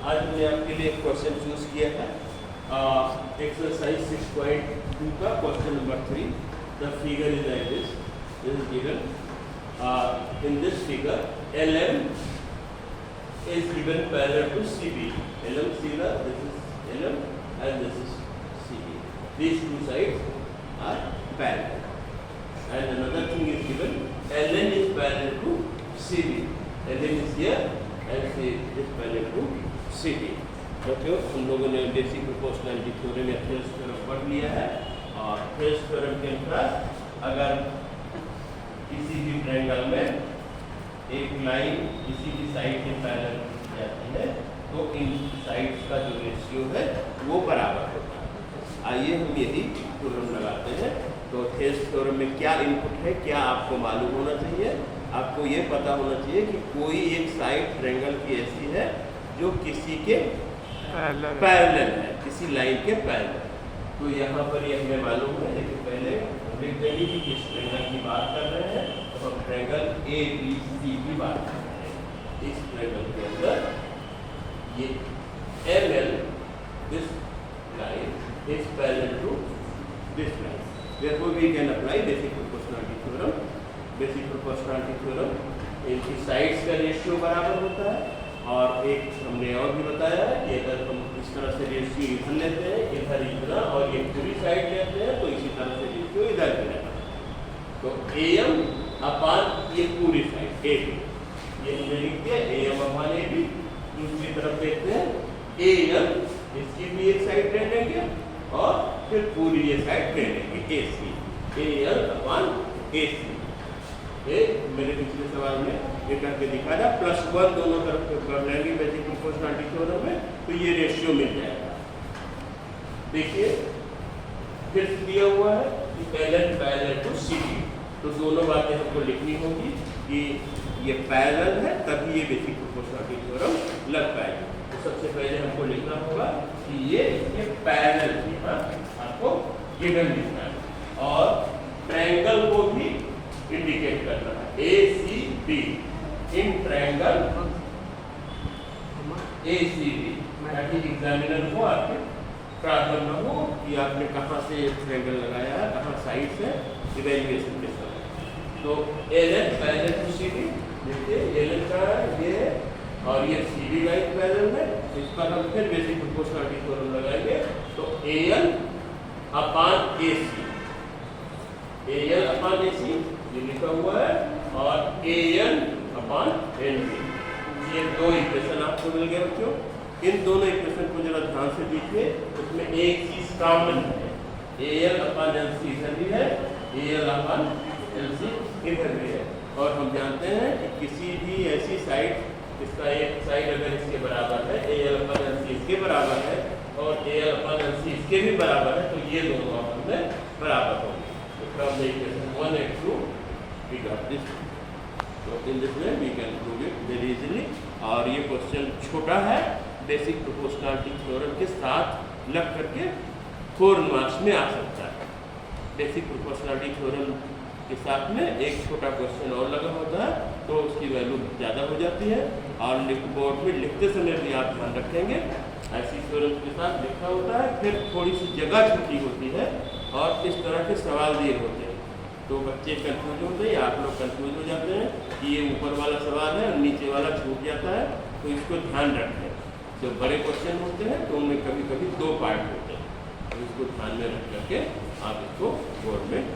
आज हमने आपके लिए एक क्वेश्चन चूज किया है एक्सरसाइज 6.2 का question number 3. The figure is like this. This is given in this figure LM is given parallel to CB. LM सीधा, this is LM and this is CB. These two sides are parallel. And another thing is given LN is parallel to CB. LN is here and C is parallel to CB. तो हम लोगों ने basic proportionality theorem या Thales theorem पढ़ लिया है. और Thales theorem के अनुसार अगर किसी भी ट्रायंगल में एक लाइन किसी भी साइड के पैरेलल जाती है तो इन साइड्स का जो रेशियो है वो बराबर होता है. आइए हम यही थ्योरम लगाते हैं. तो थेल्स थ्योरम में क्या इनपुट है, क्या आपको मालूम होना चाहिए. आपको ये पता होना चाहिए कि कोई एक साइड ट्रायंगल की ऐसी है जो किसी के पैरेलल है, किसी लाइन के पैरेलल. तो यहाँ पर ये हमें मालूम है. लेकिन पहले लिख देंगे कि किस ट्रायंगल की बात कर रहे हैं. तो हम ट्रायंगल ABC की बात कर रहे हैं. इस ट्रायंगल के अंदर ये ML this line is parallel to this line. Therefore we can apply basic proportionality theorem. Basic proportionality theorem इनकी साइड्स का रेशियो बराबर होता है. और एक हमने और भी बताया है कि अगर हम इस तरह से रेशियो इधर लेते हैं, इधर इतना और ये पूरी साइड लेते हैं तो इसी तरह से रेशियो इधर भी रहता है. तो AM अपान ये पूरी साइड AB, ये हमने लिख दिया AM अपान AB. दूसरी तरफ देखते हैं AN, इसकी भी एक साइड ले लेंगे और फिर पूरी ये साइड ले लेंगे AC. AN upon AC. ये मेरे पिछले सवाल में ये करके दिखा था. +1 दोनों तरफ कर लेंगे बेसिक प्रोपोर्शनैलिटी थ्योरम में तो ये रेशियो मिल जाएगा. देखिए फिर दिया हुआ है कि LN पैरेलल टू CB. तो दोनों बातें हमको लिखनी होगी कि ये पैरेलल है तभी ये बेसिक प्रोपोर्शनैलिटी थ्योरम लग पाएगी. तो सबसे पहले हमको लिखना होगा कि ये इसके पैरेलल है. आपको गिवन लिखना है और ट्रायंगल को भी इंडिकेट करना है. ACB इन ट्रायंगल ACB ताकि एग्जामिनर को आपके प्रॉब्लम ना हो कि आपने कहाँ से ट्रायंगल लगाया है, कहाँ साइड से इवैल्यूएशन के समय. तो LN पैरेलल टू CB. देखिए LN का ये है और ये CB लाइन पैरेलल है. इस पर हम फिर बेसिक प्रोपोर्शनैलिटी थ्योरम लगाएंगे. तो AN upon AC, AN upon AC ये लिखा हुआ है और AN अपान NB. ये दो इक्वेशन आपको मिल गए बच्चों. इन दोनों इक्वेशन को जरा ध्यान से देखिए. उसमें एक चीज कॉमन है. AN अपान LC इधर भी है, AN अपान LC इधर भी है. और हम जानते हैं कि किसी भी ऐसी साइड इसका एक साइड अगर इसके बराबर है, AN अपान LC इसके बराबर है और AN अपान LC इसके भी बराबर है तो ये दोनों आपस में बराबर होंगे. From the equation 1 and 2 we got this. So in this way we can prove it very easily. और ये क्वेश्चन छोटा है, बेसिक प्रोपोर्शनैलिटी थ्योरम के साथ लग करके 4 मार्क्स में आ सकता है. बेसिक प्रोपोर्शनैलिटी थ्योरम के साथ में एक छोटा क्वेश्चन और लगा होता है तो उसकी वैल्यू ज़्यादा हो जाती है. और बोर्ड में लिखते समय भी आप ध्यान रखेंगे ऐसी थ्योरम के साथ लिखा होता है. फिर थोड़ी सी जगह छुट्टी होती है और इस तरह के सवाल दिए होते हैं तो बच्चे कंफ्यूज होते हैं या आप लोग कंफ्यूज हो जाते हैं कि ये ऊपर वाला सवाल है और नीचे वाला छूट जाता है. तो इसको ध्यान रखें. जब बड़े क्वेश्चन होते हैं तो उनमें कभी कभी 2 पार्ट होते हैं. तो इसको ध्यान में रख करके आप इसको बोर्ड में